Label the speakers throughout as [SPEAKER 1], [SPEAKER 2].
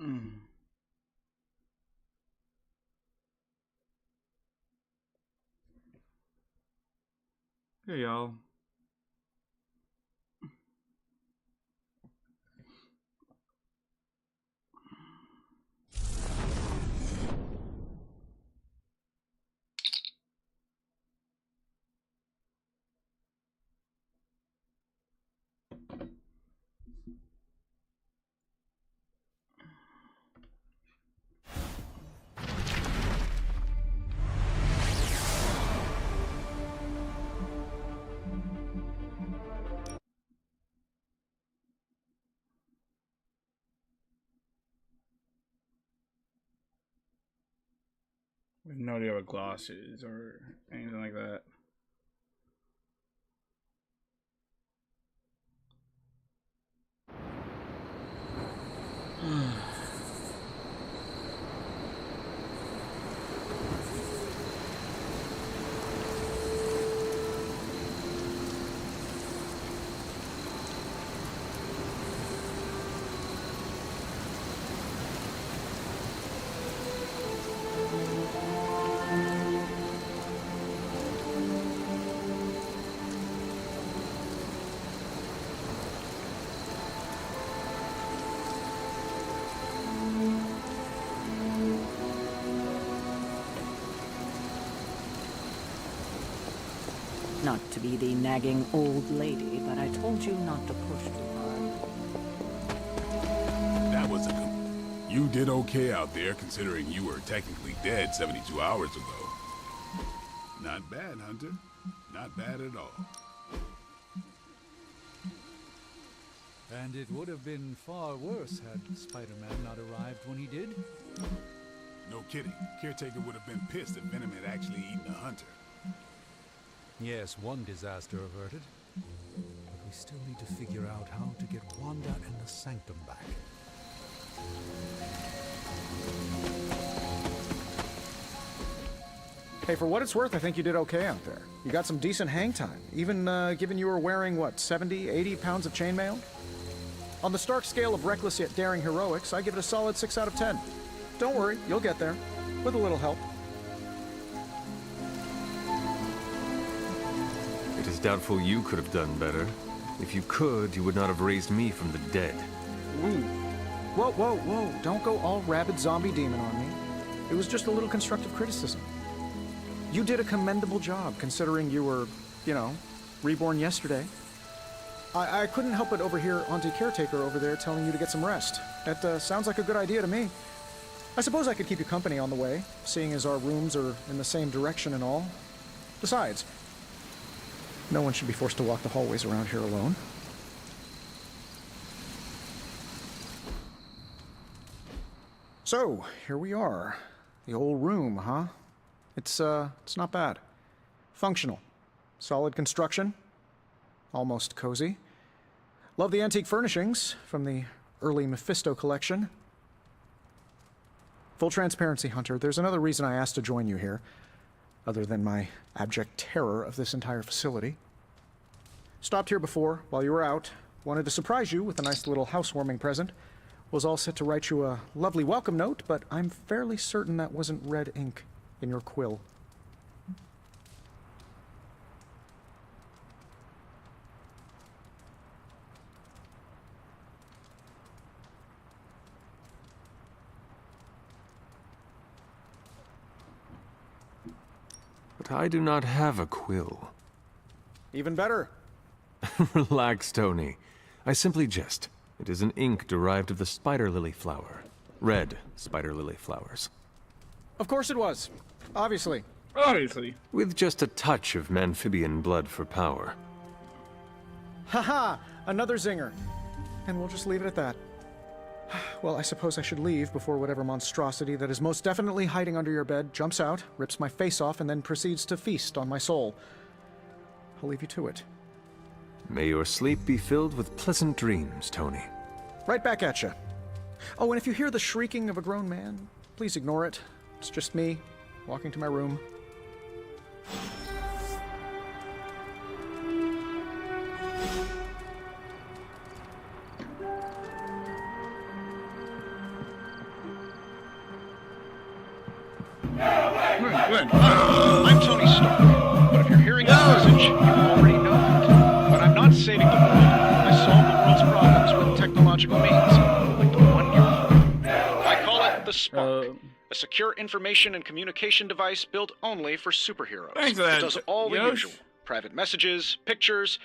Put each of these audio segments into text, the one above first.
[SPEAKER 1] Mm. Hey y'all. I have no idea what gloss is or anything like that.
[SPEAKER 2] Not to be the nagging old lady, but I told you not to push too hard.
[SPEAKER 3] That was You did okay out there, considering you were technically dead 72 hours ago. Not bad, Hunter. Not bad at all.
[SPEAKER 4] And it would have been far worse had Spider-Man not arrived when he did.
[SPEAKER 3] No kidding. Caretaker would have been pissed if Venom had actually eaten a Hunter.
[SPEAKER 4] Yes, one disaster averted. But we still need to figure out how to get Wanda and the Sanctum back.
[SPEAKER 5] Hey, for what it's worth, I think you did okay out there. You got some decent hang time, even given you were wearing, what, 70, 80 pounds of chainmail? On the Stark scale of reckless yet daring heroics, I give it a solid 6 out of 10. Don't worry, you'll get there, with a little help.
[SPEAKER 6] It is doubtful you could have done better. If you could, you would not have raised me from the dead.
[SPEAKER 5] Ooh. Whoa, whoa, whoa, don't go all rabid zombie demon on me. It was just a little constructive criticism. You did a commendable job, considering you were, you know, reborn yesterday. I couldn't help but overhear Auntie Caretaker over there telling you to get some rest. That sounds like a good idea to me. I suppose I could keep you company on the way, seeing as our rooms are in the same direction and all. Besides, no one should be forced to walk the hallways around here alone. So, here we are. The old room, huh? It's not bad. Functional. Solid construction. Almost cozy. Love the antique furnishings from the early Mephisto collection. Full transparency, Hunter, there's another reason I asked to join you here, other than my abject terror of this entire facility. Stopped here before, while you were out. Wanted to surprise you with a nice little housewarming present. Was all set to write you a lovely welcome note, but I'm fairly certain that wasn't red ink in your quill.
[SPEAKER 6] But I do not have a quill.
[SPEAKER 5] Even better.
[SPEAKER 6] Relax, Tony. I simply jest. It is an ink derived of the spider lily flower. Red spider lily flowers.
[SPEAKER 5] Of course it was. Obviously.
[SPEAKER 1] Obviously.
[SPEAKER 6] With just a touch of amphibian blood for power.
[SPEAKER 5] Haha! Another zinger. And we'll just leave it at that. Well, I suppose I should leave before whatever monstrosity that is most definitely hiding under your bed jumps out, rips my face off, and then proceeds to feast on my soul. I'll leave you to it.
[SPEAKER 6] May your sleep be filled with pleasant dreams, Tony.
[SPEAKER 5] Right back at you. Oh, and if you hear the shrieking of a grown man, please ignore it. It's just me, walking to my room.
[SPEAKER 3] Gentlemen!
[SPEAKER 5] I'm Tony Stark, but if you're hearing this message, you already know that. But I'm not saving the world. I solve the world's problems with technological means, like the one you're... I call it the Spark, a secure information and communication device built only for superheroes.
[SPEAKER 1] Thanks for that,
[SPEAKER 5] It does all the
[SPEAKER 1] Yosh.
[SPEAKER 5] usual. Private messages, pictures,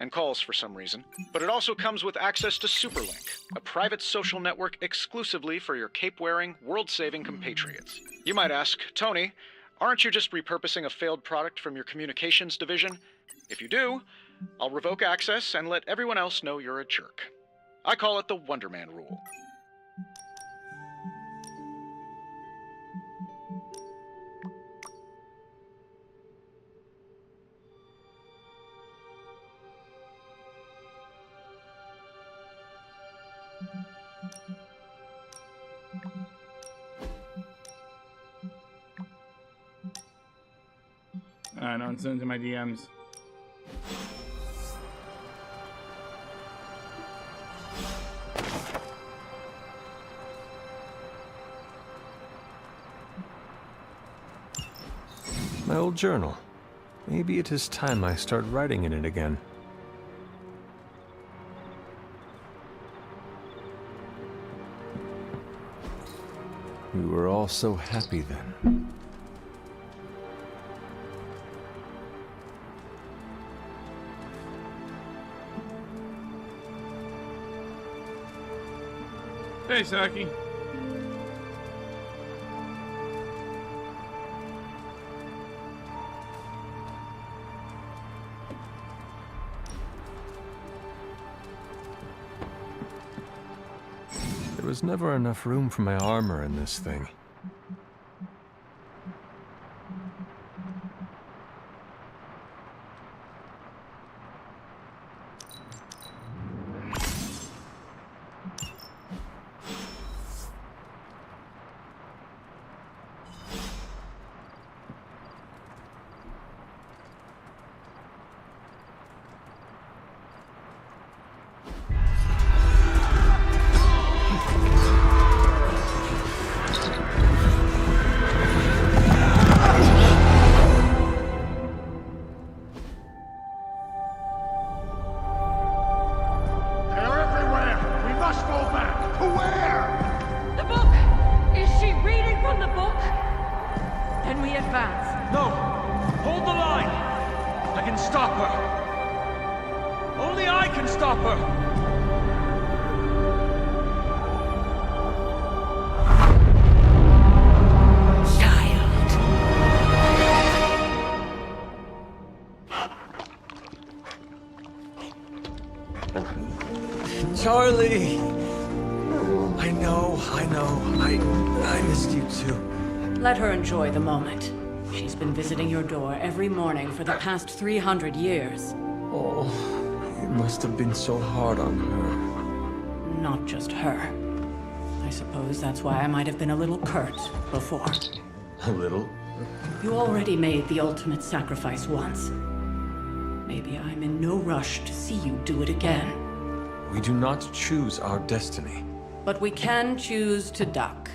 [SPEAKER 5] and calls for some reason. But it also comes with access to Superlink, a private social network exclusively for your cape-wearing, world-saving compatriots. You might ask, Tony, aren't you just repurposing a failed product from your communications division? If you do, I'll revoke access and let everyone else know you're a jerk. I call it the Wonder Man rule.
[SPEAKER 1] No one's into my DMs.
[SPEAKER 6] My old journal. Maybe it is time I start writing in it again. We were all so happy then.
[SPEAKER 1] Hey, Saki.
[SPEAKER 6] There was never enough room for my armor in this thing.
[SPEAKER 7] They're everywhere! We must go back! To where?
[SPEAKER 8] The book! Is she reading from the book? Then we advance.
[SPEAKER 9] No! Hold the line! I can stop her! Only I can stop her!
[SPEAKER 6] Charlie! I know. I missed you too.
[SPEAKER 2] Let her enjoy the moment. She's been visiting your door every morning for the past 300 years.
[SPEAKER 6] Oh, it must have been so hard on her.
[SPEAKER 2] Not just her. I suppose that's why I might have been a little curt before.
[SPEAKER 6] A little?
[SPEAKER 2] You already made the ultimate sacrifice once. Maybe I'm in no rush to see you do it again.
[SPEAKER 6] We do not choose our destiny.
[SPEAKER 2] But we can choose to duck.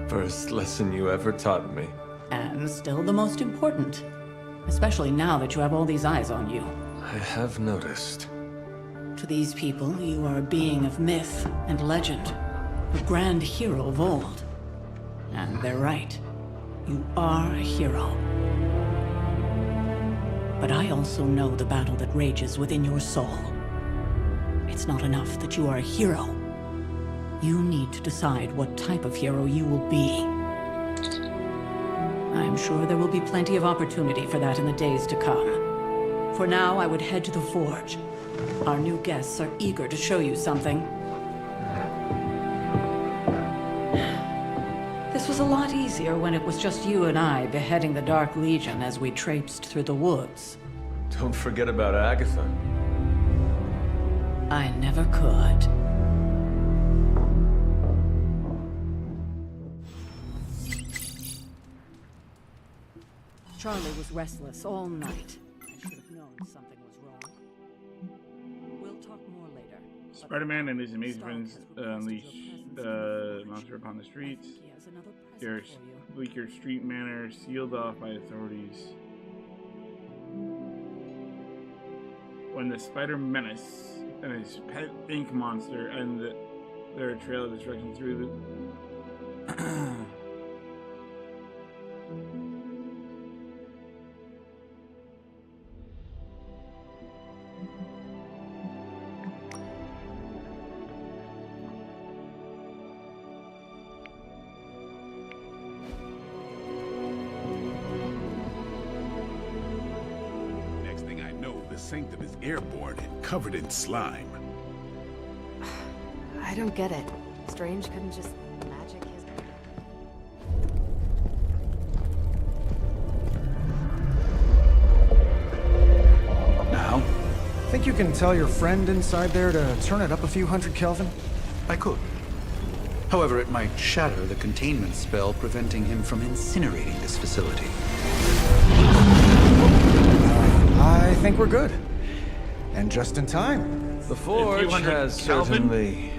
[SPEAKER 6] First lesson you ever taught me.
[SPEAKER 2] And still the most important. Especially now that you have all these eyes on you.
[SPEAKER 6] I have noticed.
[SPEAKER 2] To these people, you are a being of myth and legend. A grand hero of old. And they're right. You are a hero. But I also know the battle that rages within your soul. It's not enough that you are a hero. You need to decide what type of hero you will be. I'm sure there will be plenty of opportunity for that in the days to come. For now, I would head to the Forge. Our new guests are eager to show you something. This was a lot easier when it was just you and I beheading the Dark Legion as we traipsed through the woods.
[SPEAKER 6] Don't forget about Agatha.
[SPEAKER 2] I never could. Charlie was restless all night. I should have known something was wrong. We'll talk more later.
[SPEAKER 1] Spider-Man and his amazing friends unleash the monster upon the streets.
[SPEAKER 2] He has another present
[SPEAKER 1] There's
[SPEAKER 2] for you.
[SPEAKER 1] Bleecker Street Manor, sealed off by authorities. When the Spider Menace and his pet ink monster end their trail of destruction through the...
[SPEAKER 3] The Sanctum is airborne and covered in slime.
[SPEAKER 10] I don't get it. Strange couldn't just magic his...
[SPEAKER 5] Now? Think you can tell your friend inside there to turn it up a few hundred Kelvin?
[SPEAKER 11] I could. However, it might shatter the containment spell preventing him from incinerating this facility.
[SPEAKER 5] I think we're good. And just in time.
[SPEAKER 6] The Forge has certainly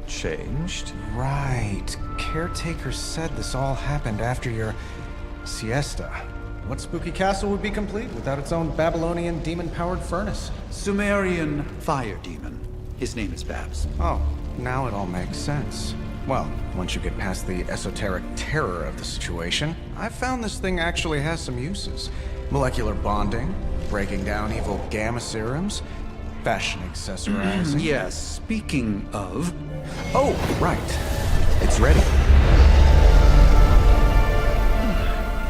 [SPEAKER 6] changed.
[SPEAKER 5] Right. Caretaker said this all happened after your siesta. What spooky castle would be complete without its own Babylonian demon-powered furnace?
[SPEAKER 11] Sumerian fire demon. His name is Babs.
[SPEAKER 5] Oh, now it all makes sense. Well, once you get past the esoteric terror of the situation, I've found this thing actually has some uses. Molecular bonding, breaking down evil gamma serums, fashion accessorizing.
[SPEAKER 11] Yes, speaking of...
[SPEAKER 5] Oh, right. It's ready.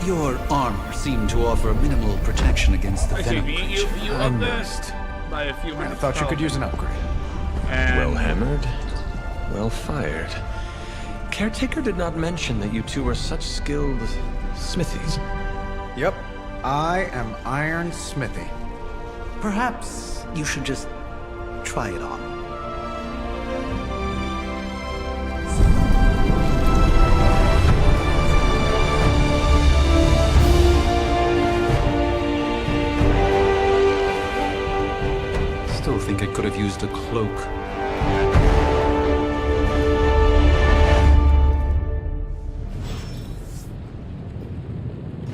[SPEAKER 11] Your armor seemed to offer minimal protection against the venom creature.
[SPEAKER 1] You up this by a few
[SPEAKER 5] I
[SPEAKER 1] hundred.
[SPEAKER 5] thought you could use an upgrade.
[SPEAKER 6] Well hammered, well fired. Caretaker did not mention that you two were such skilled smithies.
[SPEAKER 5] Yep, I am Iron Smithy.
[SPEAKER 11] Perhaps you should just try it on. Still think it could have used a cloak.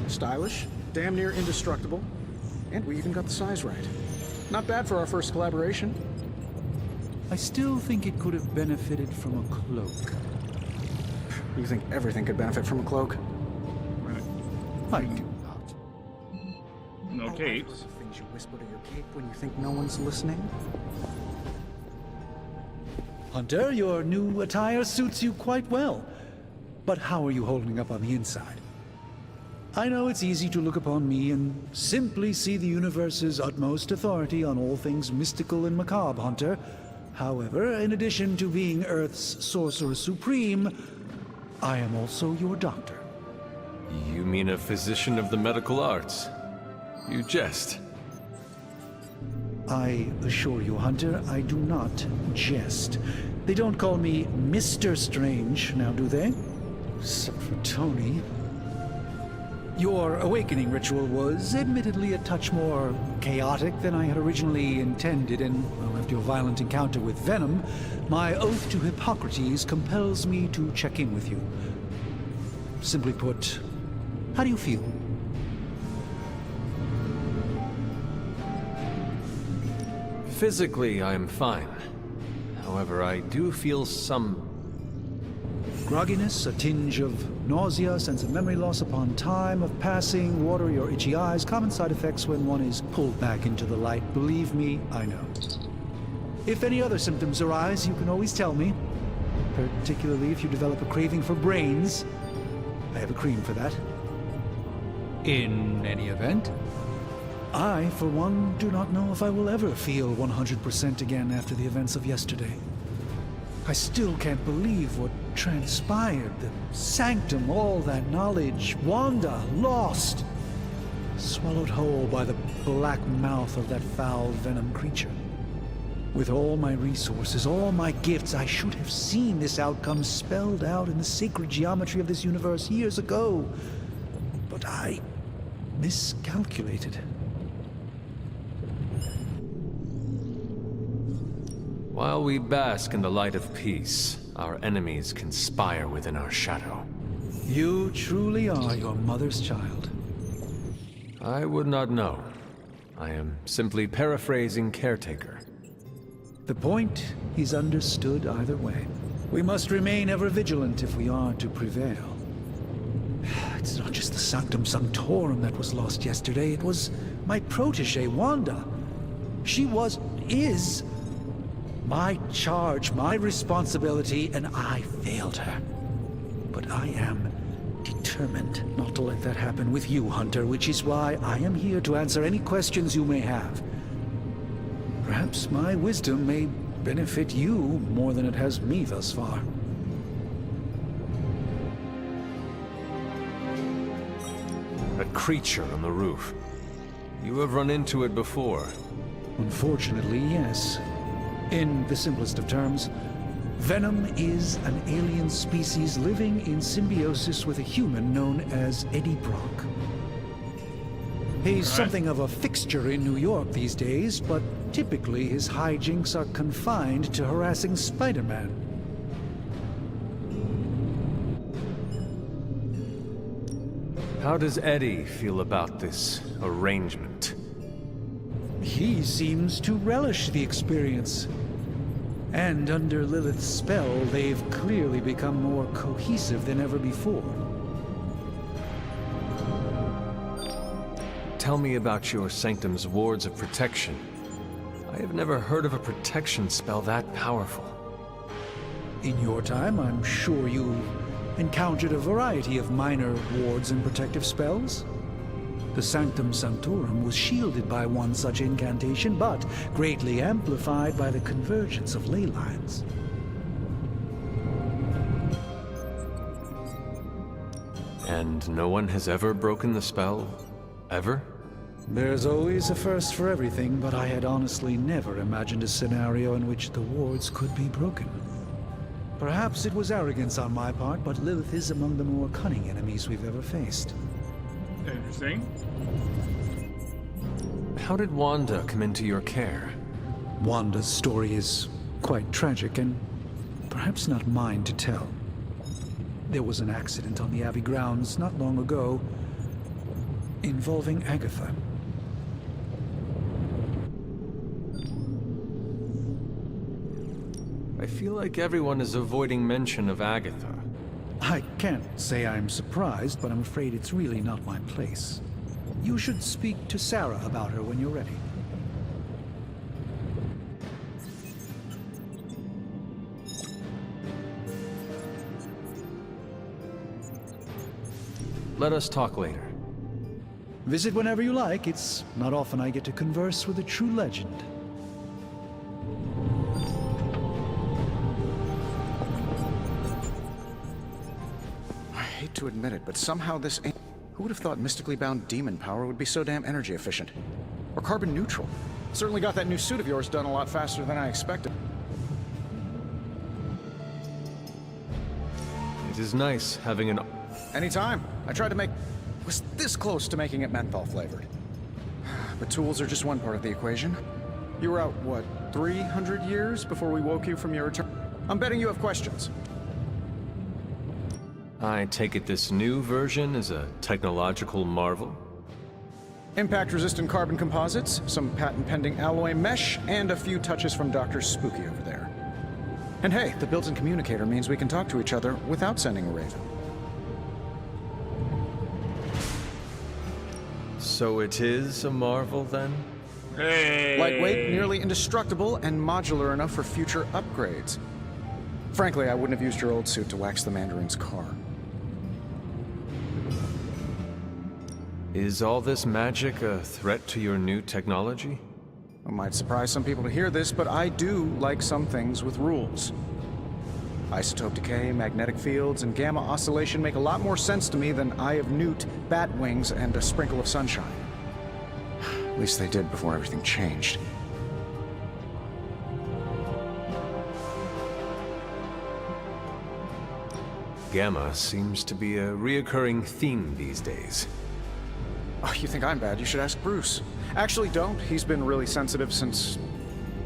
[SPEAKER 5] Stylish, damn near indestructible, and we even got the size right. Not bad for our first collaboration.
[SPEAKER 11] I still think it could have benefited from a cloak.
[SPEAKER 5] You think everything could benefit from a cloak?
[SPEAKER 11] I do not.
[SPEAKER 1] No capes.
[SPEAKER 5] The things you whisper to your cape when you think no one's listening.
[SPEAKER 12] Hunter, your new attire suits you quite well. But how are you holding up on the inside? I know it's easy to look upon me and simply see the universe's utmost authority on all things mystical and macabre, Hunter. However, in addition to being Earth's Sorcerer Supreme, I am also your doctor.
[SPEAKER 6] You mean a physician of the medical arts? You jest.
[SPEAKER 12] I assure you, Hunter, I do not jest. They don't call me Mr. Strange, now do they? Except for Tony. Your awakening ritual was admittedly a touch more chaotic than I had originally intended, and well, after your violent encounter with Venom, my oath to Hippocrates compels me to check in with you. Simply put, how do you feel?
[SPEAKER 6] Physically, I'm fine. However, I do feel some...
[SPEAKER 12] grogginess, a tinge of nausea, sense of memory loss upon time of passing, watery or itchy eyes, common side effects when one is pulled back into the light. Believe me, I know. If any other symptoms arise, you can always tell me. Particularly if you develop a craving for brains. I have a cream for that.
[SPEAKER 11] In any event,
[SPEAKER 12] I, for one, do not know if I will ever feel 100% again after the events of yesterday. I still can't believe what transpired. The Sanctum, all that knowledge. Wanda, lost. Swallowed whole by the black mouth of that foul venom creature. With all my resources, all my gifts, I should have seen this outcome spelled out in the sacred geometry of this universe years ago. But I miscalculated.
[SPEAKER 6] While we bask in the light of peace, our enemies conspire within our shadow.
[SPEAKER 12] You truly are your mother's child.
[SPEAKER 6] I would not know. I am simply paraphrasing Caretaker.
[SPEAKER 12] The point is understood either way. We must remain ever vigilant if we are to prevail. It's not just the Sanctum Sanctorum that was lost yesterday, it was my protege, Wanda. She is my charge, my responsibility, and I failed her. But I am determined not to let that happen with you, Hunter, which is why I am here to answer any questions you may have. Perhaps my wisdom may benefit you more than it has me thus far.
[SPEAKER 6] A creature on the roof. You have run into it before.
[SPEAKER 12] Unfortunately, yes. In the simplest of terms, Venom is an alien species living in symbiosis with a human known as Eddie Brock. He's something of a fixture in New York these days, but typically his hijinks are confined to harassing Spider-Man.
[SPEAKER 6] How does Eddie feel about this arrangement?
[SPEAKER 12] He seems to relish the experience. And under Lilith's spell, they've clearly become more cohesive than ever before.
[SPEAKER 6] Tell me about your Sanctum's wards of protection. I have never heard of a protection spell that powerful.
[SPEAKER 12] In your time, I'm sure you encountered a variety of minor wards and protective spells. The Sanctum Sanctorum was shielded by one such incantation, but greatly amplified by the convergence of ley lines.
[SPEAKER 6] And no one has ever broken the spell? Ever?
[SPEAKER 12] There's always a first for everything, but I had honestly never imagined a scenario in which the wards could be broken. Perhaps it was arrogance on my part, but Lilith is among the more cunning enemies we've ever faced.
[SPEAKER 1] Interesting.
[SPEAKER 6] How did Wanda come into your care?
[SPEAKER 12] Wanda's story is quite tragic and perhaps not mine to tell. There was an accident on the Abbey grounds not long ago involving Agatha.
[SPEAKER 6] I feel like everyone is avoiding mention of Agatha.
[SPEAKER 12] I can't say I'm surprised, but I'm afraid it's really not my place. You should speak to Sarah about her when you're ready.
[SPEAKER 6] Let us talk later.
[SPEAKER 12] Visit whenever you like. It's not often I get to converse with a true legend.
[SPEAKER 5] I hate to admit it, but somehow this ain't... Who would have thought mystically bound demon power would be so damn energy efficient? Or carbon neutral? Certainly got that new suit of yours done a lot faster than I expected.
[SPEAKER 6] It is nice having an...
[SPEAKER 5] Anytime. I tried to make... was this close to making it menthol flavored. But tools are just one part of the equation. You were out, what, 300 years before we woke you from your return? I'm betting you have questions.
[SPEAKER 6] I take it this new version is a technological marvel?
[SPEAKER 5] Impact-resistant carbon composites, some patent-pending alloy mesh, and a few touches from Dr. Spooky over there. And hey, the built-in communicator means we can talk to each other without sending a raven.
[SPEAKER 6] So it is a marvel, then?
[SPEAKER 1] Hey!
[SPEAKER 5] Lightweight, nearly indestructible, and modular enough for future upgrades. Frankly, I wouldn't have used your old suit to wax the Mandarin's car.
[SPEAKER 6] Is all this magic a threat to your new technology?
[SPEAKER 5] It might surprise some people to hear this, but I do like some things with rules. Isotope decay, magnetic fields, and gamma oscillation make a lot more sense to me than Eye of Newt, bat wings, and a sprinkle of sunshine. At least they did before everything changed.
[SPEAKER 6] Gamma seems to be a reoccurring theme these days.
[SPEAKER 5] Oh, you think I'm bad? You should ask Bruce. Actually, don't. He's been really sensitive since...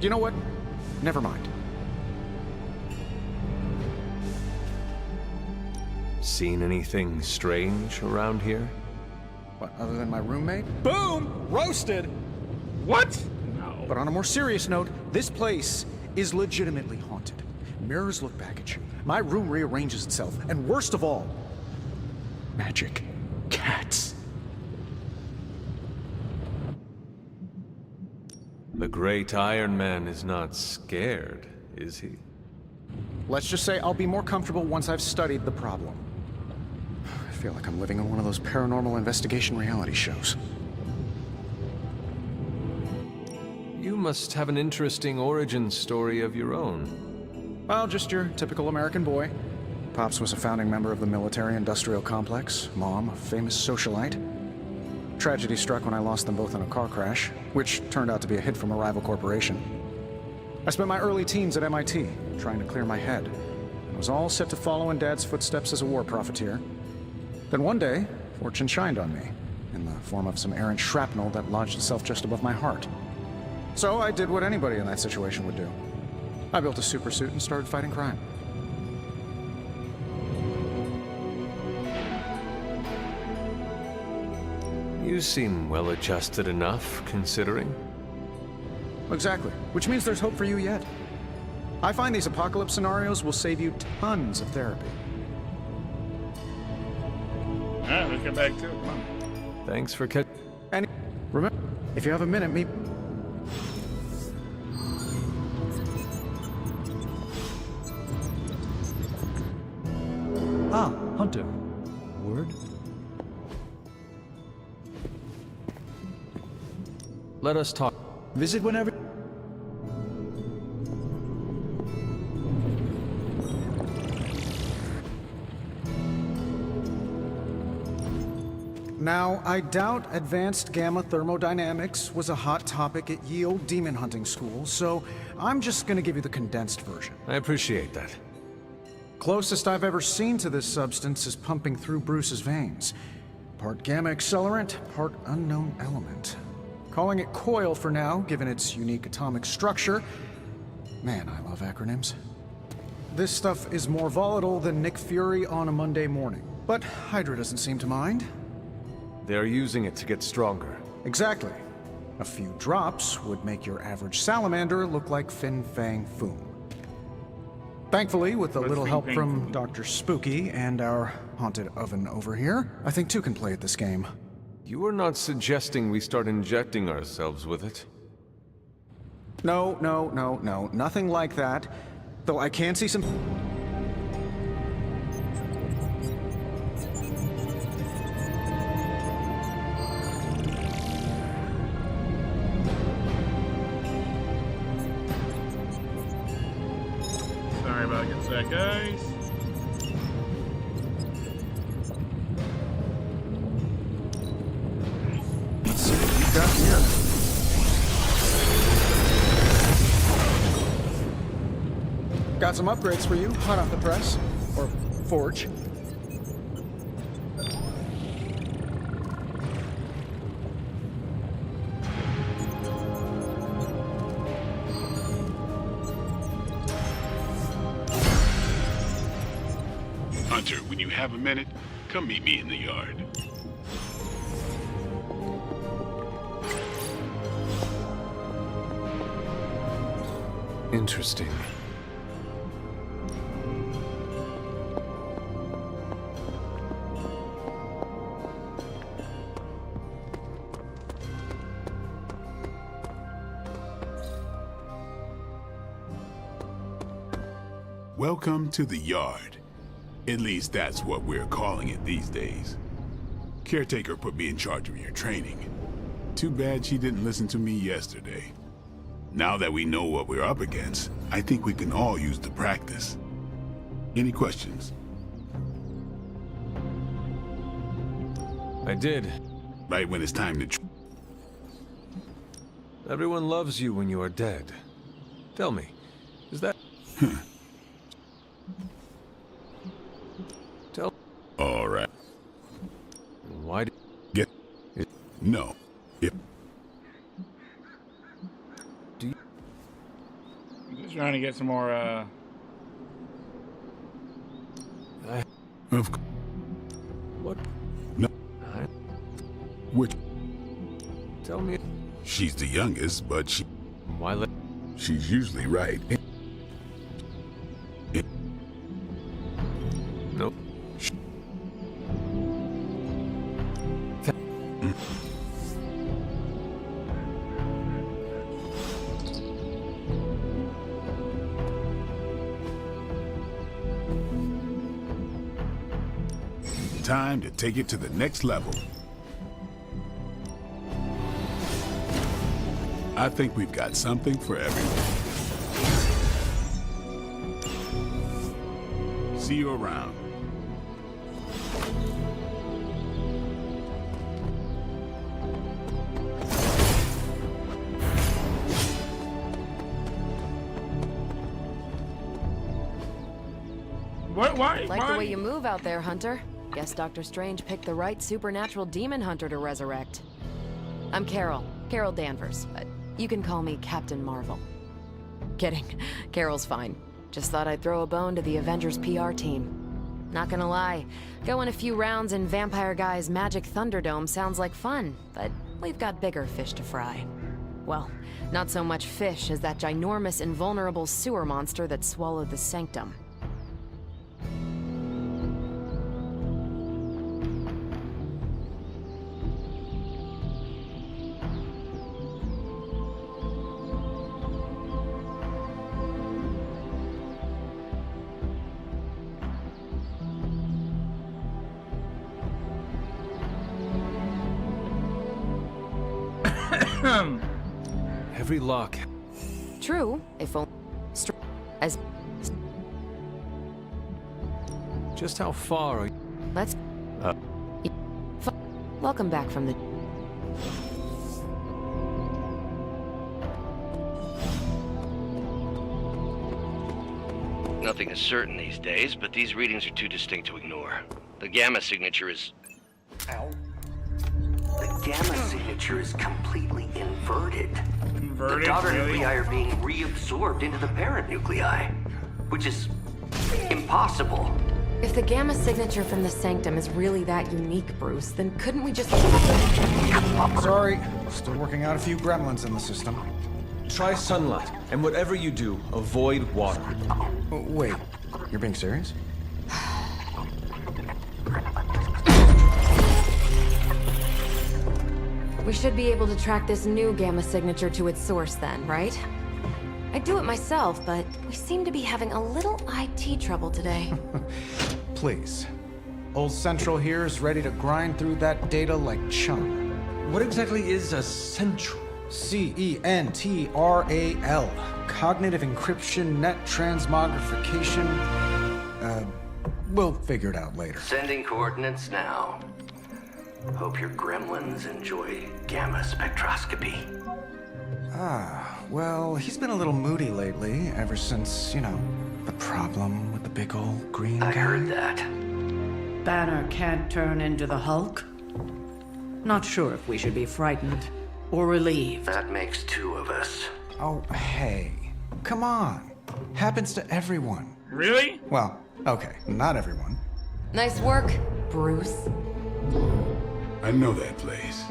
[SPEAKER 5] You know what? Never mind.
[SPEAKER 6] seen anything strange around here?
[SPEAKER 5] What, other than my roommate? Boom! Roasted!
[SPEAKER 1] What? No.
[SPEAKER 5] But on a more serious note, this place is legitimately haunted. Mirrors look back at you. My room rearranges itself. And worst of all, magic cats.
[SPEAKER 6] The great Iron Man is not scared, is he?
[SPEAKER 5] Let's just say I'll be more comfortable once I've studied the problem. I feel like I'm living in one of those paranormal investigation reality shows.
[SPEAKER 6] You must have an interesting origin story of your own.
[SPEAKER 5] Well, just your typical American boy. Pops was a founding member of the military-industrial complex. Mom, a famous socialite. Tragedy struck when I lost them both in a car crash, which turned out to be a hit from a rival corporation. I spent my early teens at MIT, trying to clear my head, and was all set to follow in Dad's footsteps as a war profiteer. Then one day, fortune shined on me, in the form of some errant shrapnel that lodged itself just above my heart. So I did what anybody in that situation would do. I built a supersuit and started fighting crime.
[SPEAKER 6] You seem well-adjusted enough, considering.
[SPEAKER 5] Exactly, which means there's hope for you yet. I find these apocalypse scenarios will save you tons of therapy.
[SPEAKER 1] Alright, let's get back to it. Come on.
[SPEAKER 6] Thanks for catching.
[SPEAKER 5] And remember, if you have a minute, meet...
[SPEAKER 12] Ah, Hunter. Word?
[SPEAKER 6] Let us talk.
[SPEAKER 12] Visit whenever...
[SPEAKER 5] Now, I doubt advanced gamma thermodynamics was a hot topic at Ye Olde Demon Hunting School, so I'm just gonna give you the condensed version.
[SPEAKER 6] I appreciate that.
[SPEAKER 5] Closest I've ever seen to this substance is pumping through Bruce's veins. Part gamma accelerant, part unknown element. Calling it Coil for now, given its unique atomic structure. Man, I love acronyms. This stuff is more volatile than Nick Fury on a Monday morning. But Hydra doesn't seem to mind.
[SPEAKER 6] They're using it to get stronger.
[SPEAKER 5] Exactly. A few drops would make your average salamander look like Fin Fang Foom. Thankfully, with a little help from Dr. Spooky and our haunted oven over here, I think two can play at this game.
[SPEAKER 6] You are not suggesting we start injecting ourselves with it?
[SPEAKER 5] No, nothing like that. Though I can see some...
[SPEAKER 1] Sorry about that, guys.
[SPEAKER 5] Let's see what we've got here. Got some upgrades for you, hot off the press. Or forge.
[SPEAKER 3] Hunter, when you have a minute, come meet me in the yard.
[SPEAKER 6] Interesting.
[SPEAKER 3] Welcome to the yard. At least that's what we're calling it these days. Caretaker put me in charge of your training. Too bad she didn't listen to me yesterday. Now that we know what we're up against, I think we can all use the practice. Any questions?
[SPEAKER 6] I did.
[SPEAKER 3] Right when it's time to...
[SPEAKER 6] Everyone loves you when you are dead. Tell me, is that... Tell...
[SPEAKER 3] All right.
[SPEAKER 6] Why do...
[SPEAKER 3] Get... it? No. If...
[SPEAKER 6] Do you...
[SPEAKER 1] I'm just trying to get some more,
[SPEAKER 3] Of
[SPEAKER 6] What?
[SPEAKER 3] No. Which?
[SPEAKER 6] Tell me.
[SPEAKER 3] She's the youngest, but
[SPEAKER 6] Why let...
[SPEAKER 3] she's usually right.
[SPEAKER 6] Nope.
[SPEAKER 3] Time to take it to the next level. I think we've got something for everyone. See you around.
[SPEAKER 1] Why?
[SPEAKER 10] Like the way you move out there, Hunter. Guess Dr. Strange picked the right supernatural demon hunter to resurrect. I'm Carol Danvers, but you can call me Captain Marvel. Kidding, Carol's fine. Just thought I'd throw a bone to the Avengers PR team. Not gonna lie, going a few rounds in Vampire Guy's Magic Thunderdome sounds like fun, but we've got bigger fish to fry. Well, not so much fish as that ginormous invulnerable sewer monster that swallowed the Sanctum.
[SPEAKER 6] Every lock.
[SPEAKER 10] True, if only as
[SPEAKER 6] Just how far are you?
[SPEAKER 10] let's welcome back from the
[SPEAKER 13] Nothing is certain these days, but these readings are too distinct to ignore. The gamma signature is...
[SPEAKER 14] Ow. The gamma signature is completely inverted. The daughter nuclei are being reabsorbed into the parent nuclei, which is impossible.
[SPEAKER 10] If the gamma signature from the Sanctum is really that unique, Bruce, then couldn't we just...
[SPEAKER 5] Sorry, still working out a few gremlins in the system.
[SPEAKER 15] Try sunlight, and whatever you do, avoid water.
[SPEAKER 5] Wait, you're being serious?
[SPEAKER 10] We should be able to track this new gamma signature to its source then, right? I'd do it myself, but we seem to be having a little IT trouble today.
[SPEAKER 5] Please. Old Central here is ready to grind through that data like chum.
[SPEAKER 15] What exactly is a Central?
[SPEAKER 5] CENTRAL. Cognitive encryption, net transmogrification. We'll figure it out later.
[SPEAKER 14] Sending coordinates now. Hope your gremlins enjoy gamma spectroscopy.
[SPEAKER 5] Well, he's been a little moody lately, ever since, the problem with the big old green guy.
[SPEAKER 14] I heard that.
[SPEAKER 2] Banner can't turn into the Hulk? Not sure if we should be frightened or relieved.
[SPEAKER 14] That makes two of us.
[SPEAKER 5] Oh, hey. Come on. Happens to everyone.
[SPEAKER 1] Really?
[SPEAKER 5] Well, okay, not everyone.
[SPEAKER 10] Nice work, Bruce.
[SPEAKER 3] I know that place.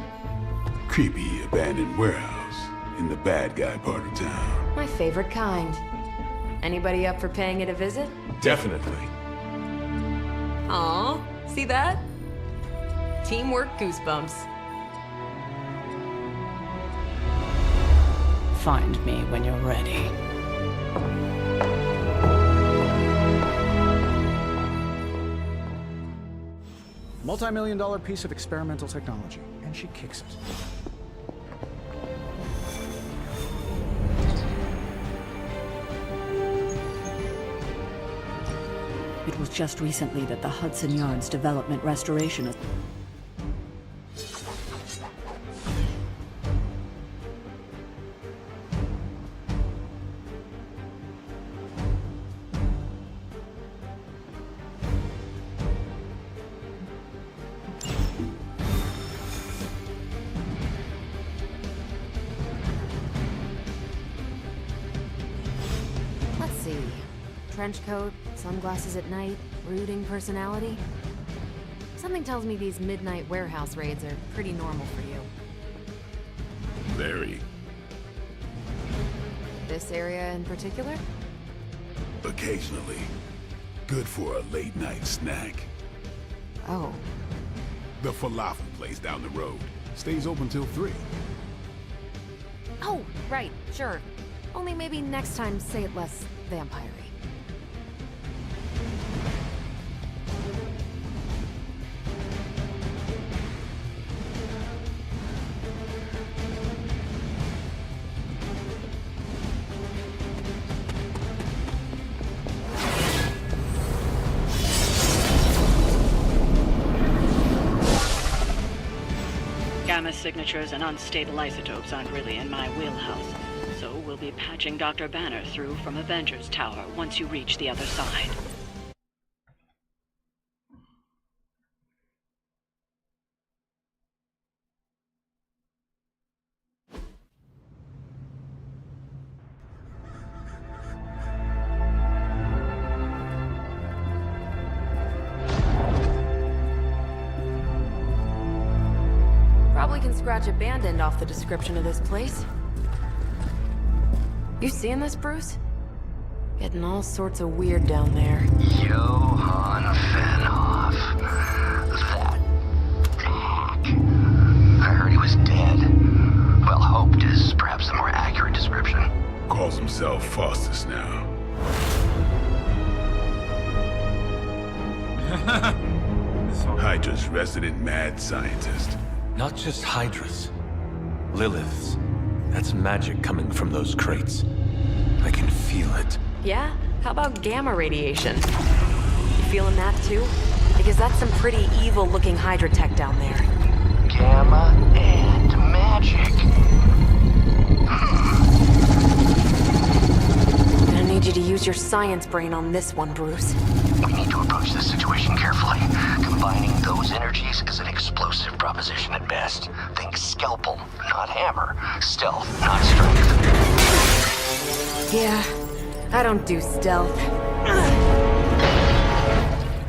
[SPEAKER 3] Creepy abandoned warehouse in the bad guy part of town.
[SPEAKER 10] My favorite kind. Anybody up for paying it a visit?
[SPEAKER 6] Definitely.
[SPEAKER 10] Aw, see that? Teamwork goosebumps.
[SPEAKER 2] Find me when you're ready.
[SPEAKER 5] Multi-million-dollar piece of experimental technology, and she kicks it.
[SPEAKER 2] It was just recently that the Hudson Yards Development Restoration...
[SPEAKER 10] Let's see. Trench coat, sunglasses at night, brooding personality. Something tells me these midnight warehouse raids are pretty normal for you.
[SPEAKER 3] Very.
[SPEAKER 10] This area in particular?
[SPEAKER 3] Occasionally. Good for a late night snack.
[SPEAKER 10] Oh.
[SPEAKER 3] The falafel place down the road stays open till 3.
[SPEAKER 10] Oh, right, sure. Only maybe next time say it less vampire-y.
[SPEAKER 16] Gamma signatures and unstable isotopes aren't really in my wheelhouse, so we'll be patching Dr. Banner through from Avengers Tower once you reach the other side.
[SPEAKER 10] Probably can scratch abandoned off the description of this place. You seeing this, Bruce? Getting all sorts of weird down there.
[SPEAKER 14] Johann Fenhoff. That hack. I heard he was dead. Well, hoped is perhaps the more accurate description.
[SPEAKER 3] Calls himself Faustus now. Hydra's resident mad scientist.
[SPEAKER 6] Not just Hydras. Liliths. That's magic coming from those crates. I can feel it.
[SPEAKER 10] Yeah? How about gamma radiation? You feeling that too? Because that's some pretty evil-looking Hydra tech down there.
[SPEAKER 14] Gamma and magic.
[SPEAKER 10] I need you to use your science brain on this one, Bruce.
[SPEAKER 14] We need to approach this situation carefully. Combining those energies is an explosive proposition at best. Think scalpel, not hammer. Stealth, not strength.
[SPEAKER 10] Yeah, I don't do stealth.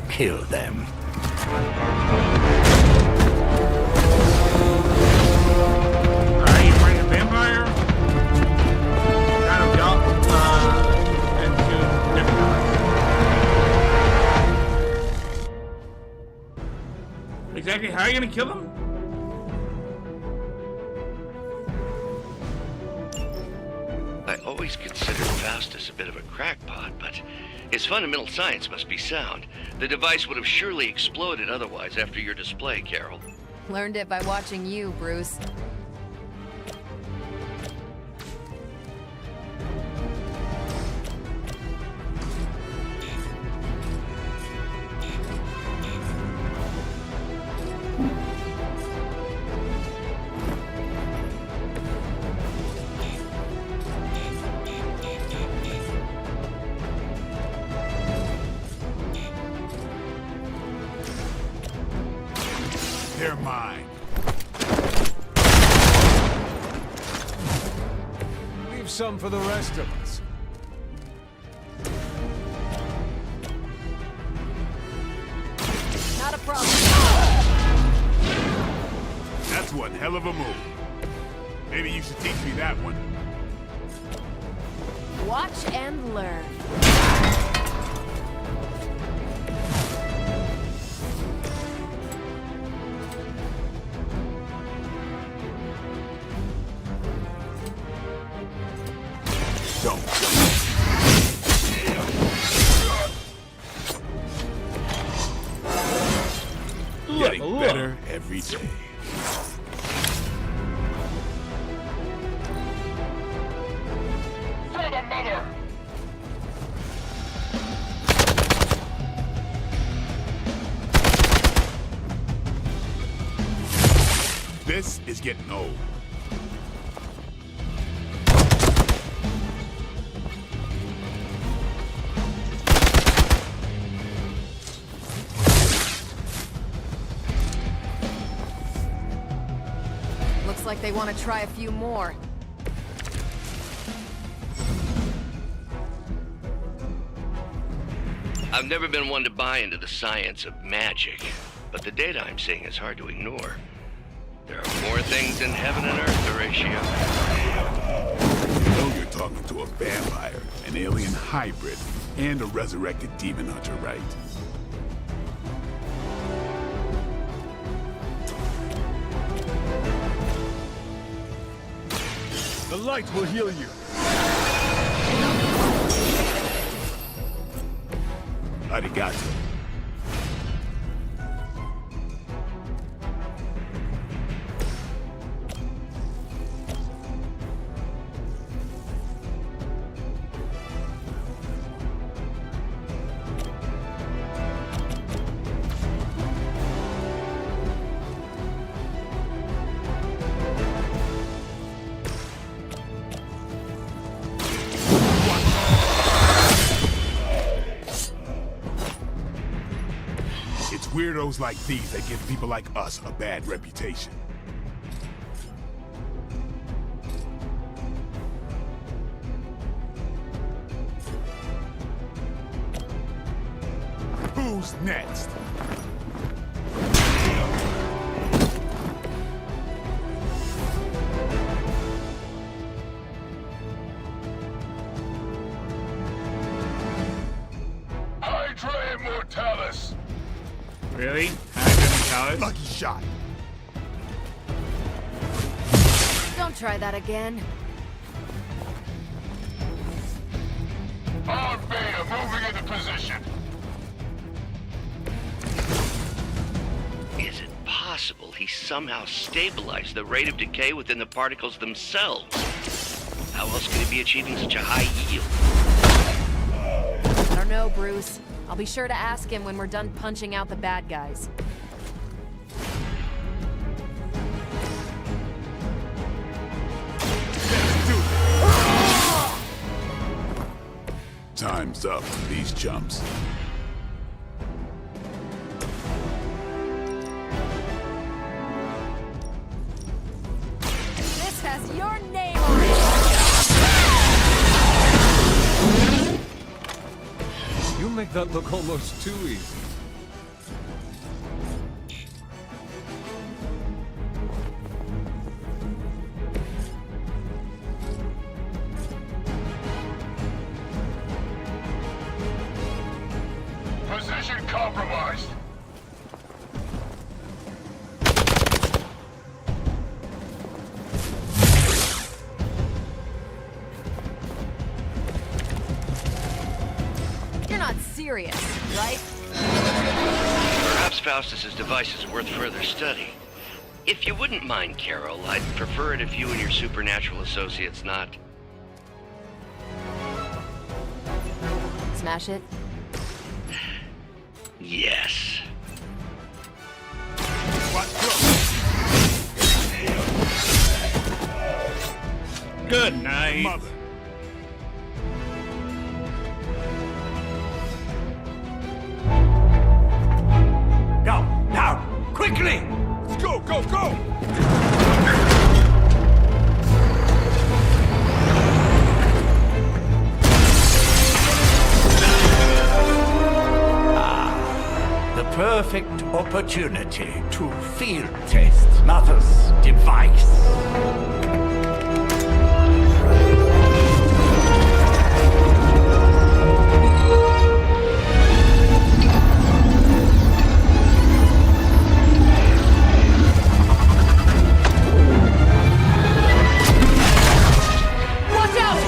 [SPEAKER 14] Kill them.
[SPEAKER 1] Alright, you fighting a vampire? Kind of jump, and shoot different guys. Exactly how are you gonna kill them?
[SPEAKER 13] I always considered Faustus a bit of a crackpot, but his fundamental science must be sound. The device would have surely exploded otherwise after your display, Carol.
[SPEAKER 10] Learned it by watching you, Bruce.
[SPEAKER 3] They're mine.
[SPEAKER 4] Leave some for the rest of us.
[SPEAKER 10] Not a problem.
[SPEAKER 3] That's one hell of a move. Maybe you should teach me that one.
[SPEAKER 10] Watch and learn.
[SPEAKER 3] Getting better every day. This is getting old.
[SPEAKER 10] Looks like they want to try a few more.
[SPEAKER 13] I've never been one to buy into the science of magic, but the data I'm seeing is hard to ignore. There are more things in heaven and earth, Horatio.
[SPEAKER 3] You know you're talking to a vampire, an alien hybrid, and a resurrected demon hunter, right?
[SPEAKER 7] The light will heal you.
[SPEAKER 3] Arigato. Weirdos like these that give people like us a bad reputation. Who's next?
[SPEAKER 7] Hydra Immortalis!
[SPEAKER 1] Really? Hydra Immortalis?
[SPEAKER 3] Lucky shot.
[SPEAKER 10] Don't try that again.
[SPEAKER 7] On Beta, moving into position.
[SPEAKER 13] Is it possible he somehow stabilized the rate of decay within the particles themselves? How else could he be achieving such a high yield?
[SPEAKER 10] I don't know, Bruce. I'll be sure to ask him when we're done punching out the bad guys.
[SPEAKER 3] Time's up for these chumps.
[SPEAKER 10] This has your name on it!
[SPEAKER 6] You make that look almost too easy.
[SPEAKER 7] Position compromised.
[SPEAKER 10] You're not serious, right?
[SPEAKER 13] Perhaps Faustus's device is worth further study. If you wouldn't mind, Carol, I'd prefer it if you and your supernatural associates not...
[SPEAKER 10] Smash it?
[SPEAKER 13] Yes.
[SPEAKER 1] Good night.
[SPEAKER 3] Mother.
[SPEAKER 7] Go, now, quickly!
[SPEAKER 3] Let's go, go, go!
[SPEAKER 7] The perfect opportunity to field test Mother's device.
[SPEAKER 8] Watch out!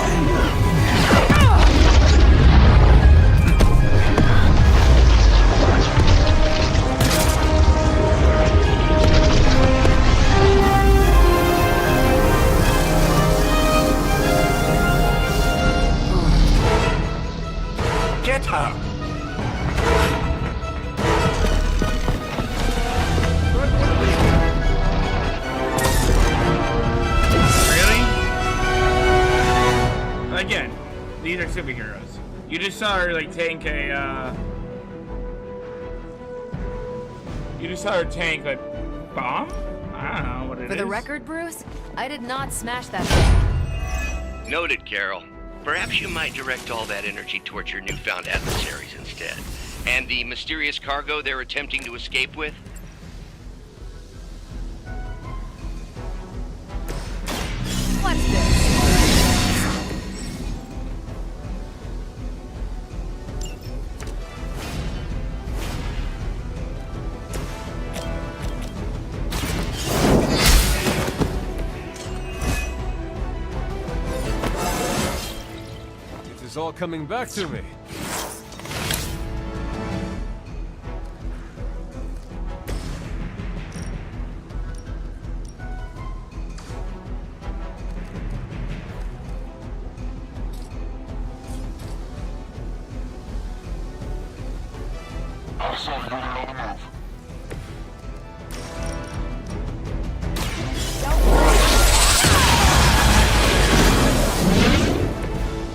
[SPEAKER 7] Get her!
[SPEAKER 1] Really? Again, these are superheroes. You just saw her like tank a you just saw her tank a bomb? I don't know what it is.
[SPEAKER 10] For the record, Bruce, I did not smash that thing.
[SPEAKER 13] Noted, Carol. Perhaps you might direct all that energy towards your newfound adversaries instead. And the mysterious cargo they're attempting to escape with?
[SPEAKER 10] Watch this.
[SPEAKER 6] It is all coming back to me.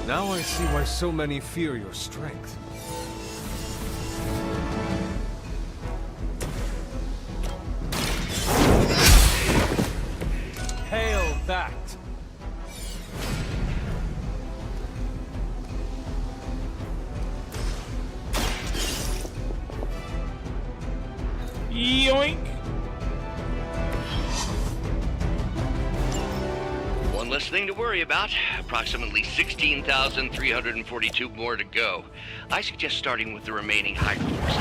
[SPEAKER 6] Now I see why so many fear your strength. Hail that!
[SPEAKER 1] Yoink!
[SPEAKER 13] One less thing to worry about. Approximately 16,342 more to go. I suggest starting with the remaining Hydra forces.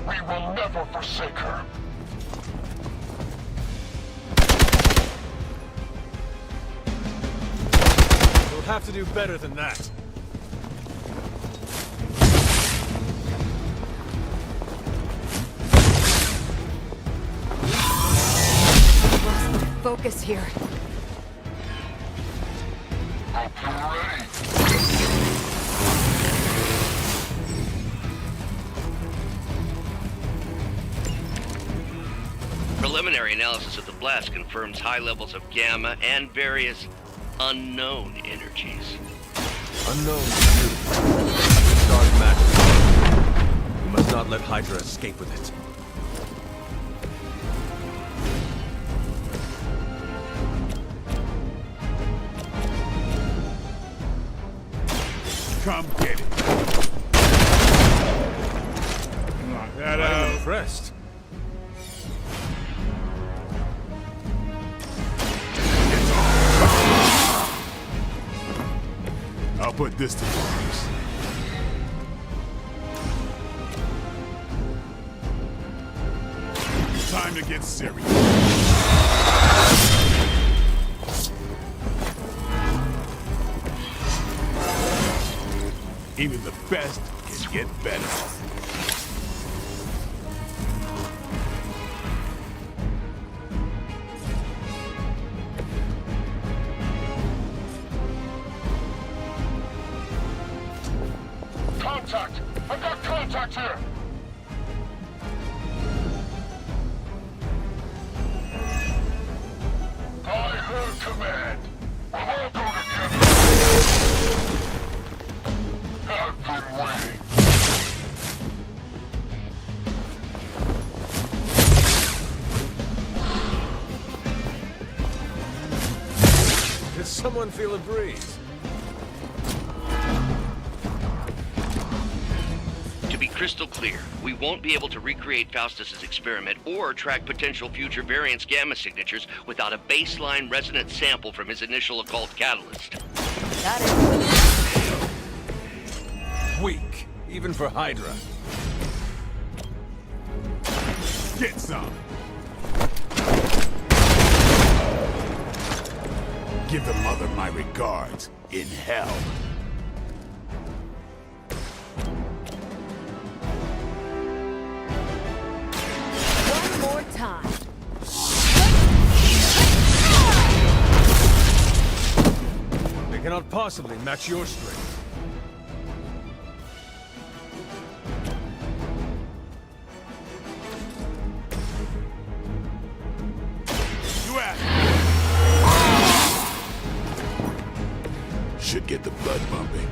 [SPEAKER 7] We will never forsake her.
[SPEAKER 6] We'll have to do better than that.
[SPEAKER 10] Focus here.
[SPEAKER 7] Hope you're ready.
[SPEAKER 13] Preliminary analysis of the blast confirms high levels of gamma and various unknown energies.
[SPEAKER 6] Unknown to you. Dark magic. You must not let Hydra escape with it.
[SPEAKER 3] Come get it.
[SPEAKER 1] Knock that
[SPEAKER 6] I'm
[SPEAKER 1] out.
[SPEAKER 6] impressed.
[SPEAKER 3] I'll put this to use. Time to get serious. Even the best can get better.
[SPEAKER 7] Contact! I've got contact here! I heard command. We'll all go together. I've been waiting.
[SPEAKER 6] Does someone feel a breeze?
[SPEAKER 13] To be crystal clear, we won't be able to recreate Faustus's experiment or track potential future variants' gamma signatures without a baseline resonant sample from his initial occult catalyst.
[SPEAKER 10] Got it.
[SPEAKER 6] Weak, even for Hydra.
[SPEAKER 3] Get some. Give the mother my regards in hell.
[SPEAKER 10] One more time.
[SPEAKER 6] They cannot possibly match your strength.
[SPEAKER 3] You asked. Should get the blood pumping.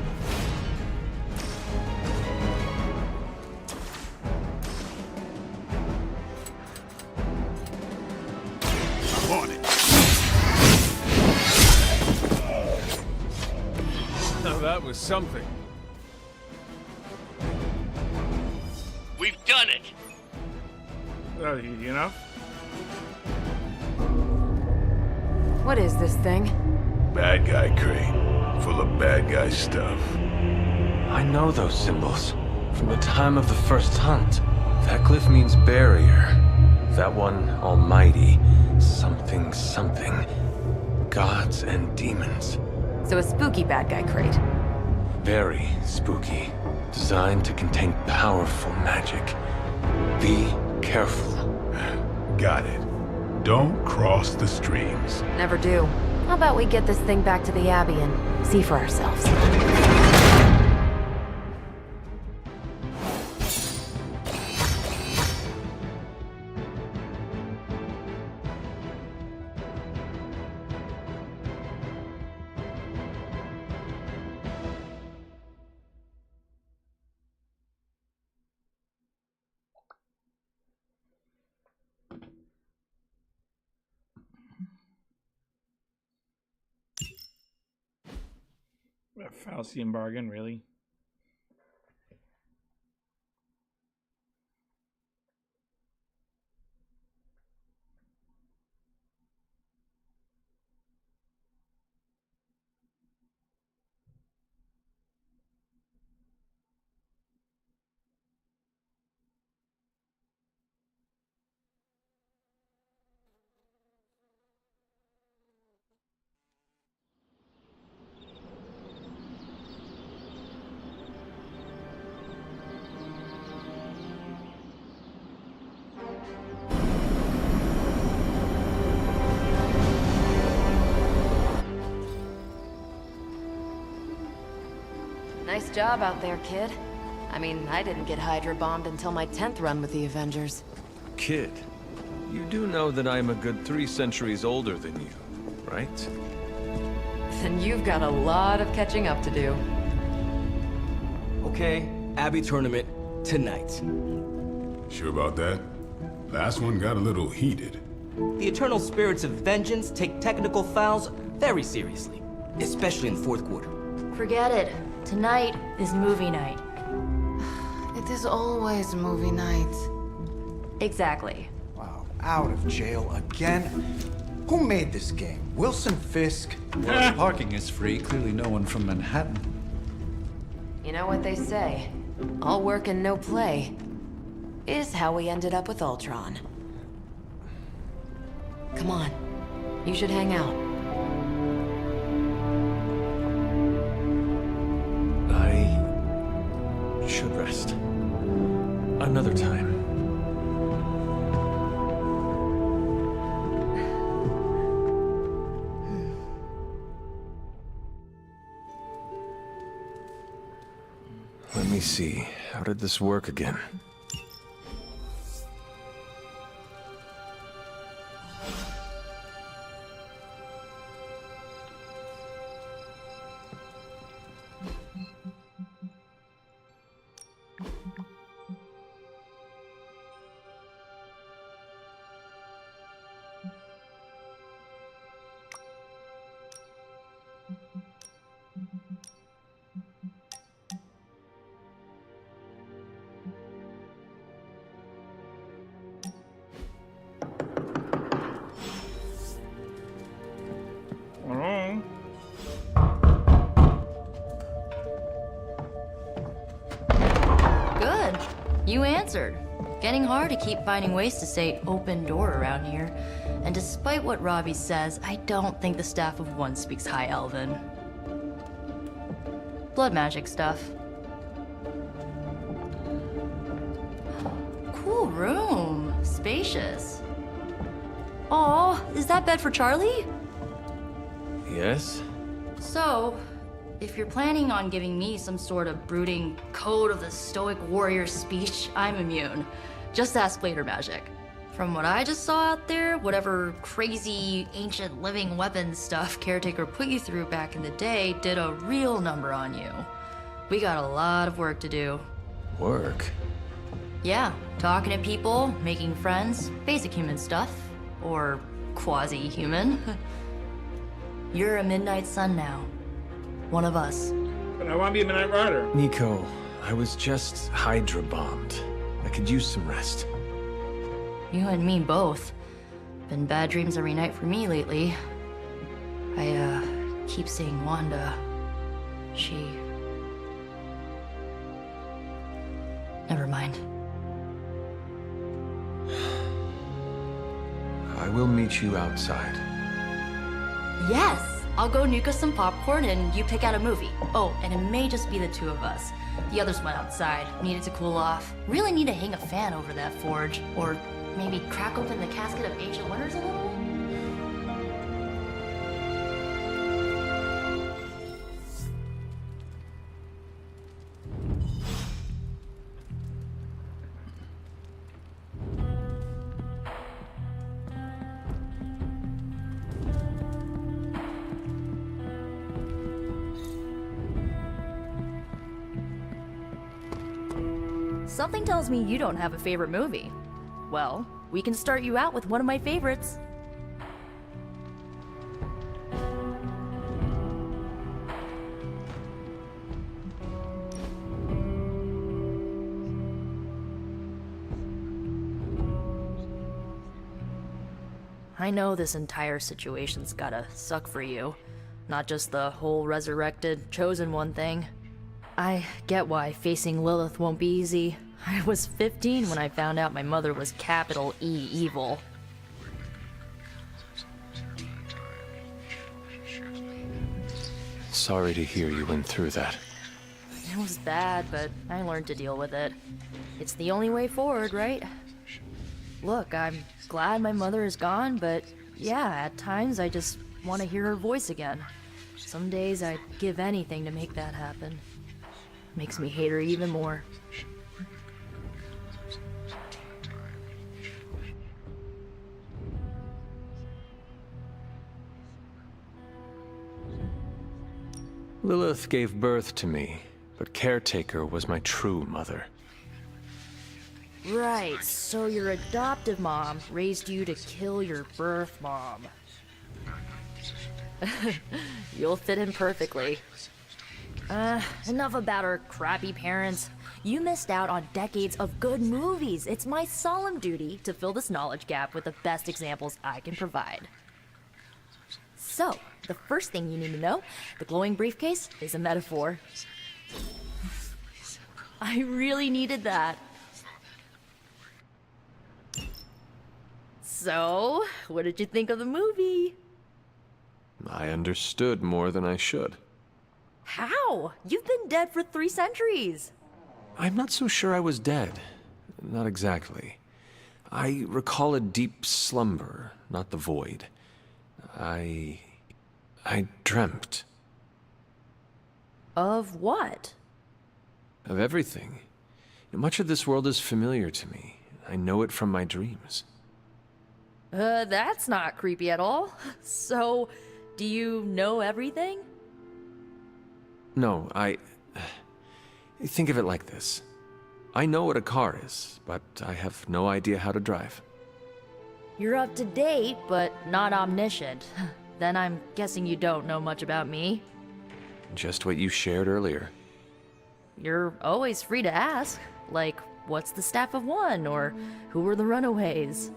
[SPEAKER 1] That was something.
[SPEAKER 13] We've done it!
[SPEAKER 1] That was easy enough.
[SPEAKER 10] What is this thing?
[SPEAKER 3] Bad guy crate, full of bad guy stuff.
[SPEAKER 6] I know those symbols from the time of the first hunt. That glyph means barrier. That one, almighty. Something, something. Gods and demons.
[SPEAKER 10] So a spooky bad guy crate.
[SPEAKER 6] Very spooky. Designed to contain powerful magic. Be careful.
[SPEAKER 3] Got it. Don't cross the streams.
[SPEAKER 10] Never do. How about we get this thing back to the Abbey and see for ourselves?
[SPEAKER 1] A Faustian bargain, really?
[SPEAKER 10] Nice job out there, kid. I mean, I didn't get Hydra bombed until my 10th run with the Avengers.
[SPEAKER 6] Kid, you do know that I'm a good 3 centuries older than you, right?
[SPEAKER 10] Then you've got a lot of catching up to do.
[SPEAKER 17] Okay, Abbey tournament tonight.
[SPEAKER 3] Sure about that? Last one got a little heated.
[SPEAKER 17] The Eternal Spirits of Vengeance take technical fouls very seriously, especially in the 4th quarter.
[SPEAKER 18] Forget it. Tonight is movie night.
[SPEAKER 10] It is always movie night.
[SPEAKER 18] Exactly.
[SPEAKER 5] Wow, out of jail again? Who made this game? Wilson Fisk?
[SPEAKER 11] Well, if parking is free, clearly no one from Manhattan.
[SPEAKER 10] You know what they say? All work and no play is how we ended up with Ultron. Come on. You should hang out.
[SPEAKER 6] I should rest. Another time. Let me see. How did this work again?
[SPEAKER 18] Good. You answered. Getting hard to keep finding ways to say open door around here. And despite what Robbie says, I don't think the staff of One speaks High Elven. Blood magic stuff. Cool room. Spacious. Aw, is that bed for Charlie?
[SPEAKER 6] Yes?
[SPEAKER 18] So, if you're planning on giving me some sort of brooding code of the stoic warrior speech, I'm immune. Just ask later magic. From what I just saw out there, whatever crazy ancient living weapons stuff Caretaker put you through back in the day did a real number on you. We got a lot of work to do.
[SPEAKER 6] Work?
[SPEAKER 18] Yeah, talking to people, making friends, basic human stuff. Or quasi-human. You're a Midnight Sun now. One of us.
[SPEAKER 1] But I want to be a Midnight Rider.
[SPEAKER 6] Nico, I was just Hydra bombed. I could use some rest.
[SPEAKER 18] You and me both. Been bad dreams every night for me lately. I, keep seeing Wanda. She... Never mind.
[SPEAKER 6] I will meet you outside.
[SPEAKER 18] Yes! I'll go nuke us some popcorn and you pick out a movie. Oh, and it may just be the two of us. The others went outside, needed to cool off. Really need to hang a fan over that forge. Or maybe crack open the casket of Age of Wonders a little? Something tells me you don't have a favorite movie. Well, we can start you out with one of my favorites. I know this entire situation's gotta suck for you. Not just the whole resurrected, chosen one thing. I get why facing Lilith won't be easy. I was 15 when I found out my mother was capital E evil.
[SPEAKER 6] Sorry to hear you went through that.
[SPEAKER 18] It was bad, but I learned to deal with it. It's the only way forward, right? Look, I'm glad my mother is gone, but yeah, at times I just want to hear her voice again. Some days I'd give anything to make that happen. Makes me hate her even more.
[SPEAKER 6] Lilith gave birth to me, but Caretaker was my true mother.
[SPEAKER 18] Right, so your adoptive mom raised you to kill your birth mom. You'll fit in perfectly. Enough about her crappy parents. You missed out on decades of good movies. It's my solemn duty to fill this knowledge gap with the best examples I can provide. So, the first thing you need to know, the glowing briefcase is a metaphor. I really needed that. So, what did you think of the movie?
[SPEAKER 6] I understood more than I should.
[SPEAKER 18] How? You've been dead for 3 centuries.
[SPEAKER 6] I'm not so sure I was dead. Not exactly. I recall a deep slumber, not the void. I dreamt.
[SPEAKER 18] Of what?
[SPEAKER 6] Of everything. Much of this world is familiar to me. I know it from my dreams.
[SPEAKER 18] That's not creepy at all. So, do you know everything?
[SPEAKER 6] No, think of it like this. I know what a car is, but I have no idea how to drive.
[SPEAKER 18] You're up to date, but not omniscient. Then I'm guessing you don't know much about me.
[SPEAKER 6] Just what you shared earlier.
[SPEAKER 18] You're always free to ask. Like, what's the Staff of One? Or who were the Runaways?